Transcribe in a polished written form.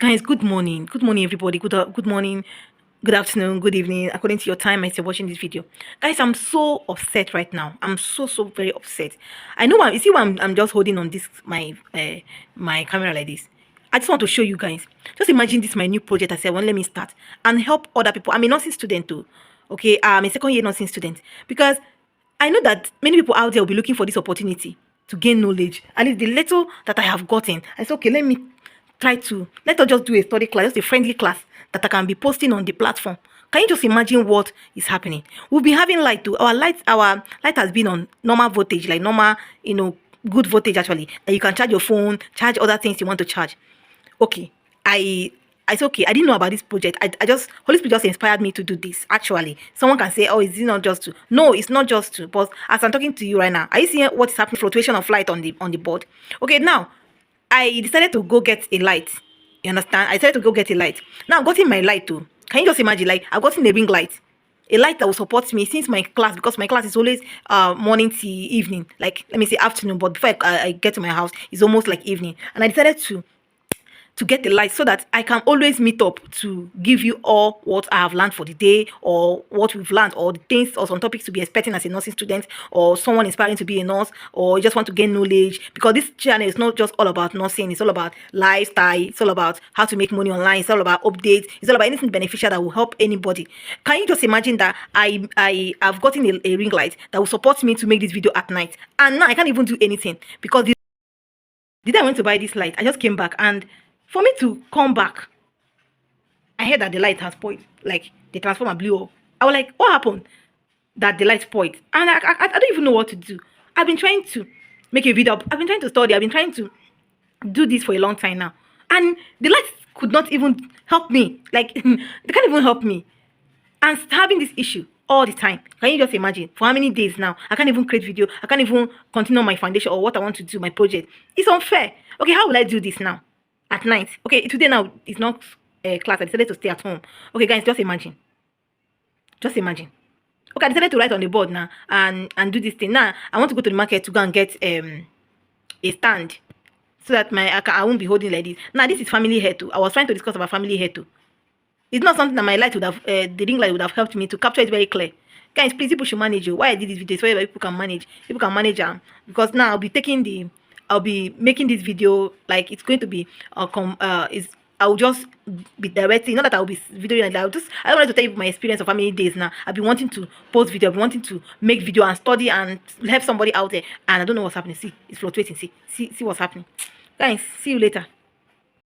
Guys, good morning. Good morning, everybody. Good morning, good afternoon, good evening, according to your time as you're watching this video. Guys, I'm so upset right now. I'm so very upset. I know you see why I'm just holding on this my camera like this. I just want to show you guys. Just imagine this my new project. I said, well, let me start and help other people. I'm a nursing student too. Okay, I'm a second year nursing student because I know that many people out there will be looking for this opportunity to gain knowledge. And it's the little that I have gotten. I said, okay, let us just do a study class, just a friendly class that I can be posting on the platform. Can you just imagine what is happening? We'll be having light too. Our light has been on normal voltage, like normal, good voltage actually. That you can charge your phone, charge other things you want to charge. Okay, I said, okay, I didn't know about this project. I just, Holy Spirit just inspired me to do this. Actually, someone can say, oh, is it not just to? No, it's not just to. But as I'm talking to you right now, are you seeing what is happening? Fluctuation of light on the board. Okay, now I decided to go get a light. You understand? I decided to go get a light. Now I've gotten my light too. Can you just imagine? Like I've gotten a ring light. A light that will support me since my class, because my class is always morning to evening, like let me say afternoon, but before I get to my house, it's almost like evening. And I decided to get the light so that I can always meet up to give you all what I have learned for the day, or what we've learned, or the things or some topics to be expecting as a nursing student, or someone inspiring to be a nurse, or you just want to gain knowledge. Because this channel is not just all about nursing, it's all about lifestyle, it's all about how to make money online, it's all about updates, it's all about anything beneficial that will help anybody. Can you just imagine that I have gotten a ring light that will support me to make this video at night, and now I can't even do anything because the day I went to buy this light, I just came back, and for me to come back, I heard that the light has spoiled. Like the transformer blew up. I was like, what happened? That the light spoiled. And I don't even know what to do. I've been trying to make a video. I've been trying to study. I've been trying to do this for a long time now. And the light could not even help me. Like, they can't even help me. And having this issue all the time. Can you just imagine? For how many days now? I can't even create video. I can't even continue my foundation or what I want to do, my project. It's unfair. Okay, how will I do this now? At night. Okay, today now is not class. I decided to stay at home. Okay, guys, just imagine. Just imagine. Okay, I decided to write on the board now and do this thing. Now, I want to go to the market to go and get a stand so that I won't be holding like this. Now, this is family hair too. I was trying to discuss about family hair too. It's not something that my light would have, the ring light would have helped me to capture it very clear. Guys, please, people should manage you. Why I did this video is so that people can manage. People can manage them. Because now I'll be making this video, like it's going to be I'll just be directing, not that I'll be videoing. I don't want to tell you my experience of how many days now I've been wanting to post video, I've been wanting to make video and study and help somebody out there, and I don't know what's happening. See, it's fluctuating. See what's happening. Guys, see you later.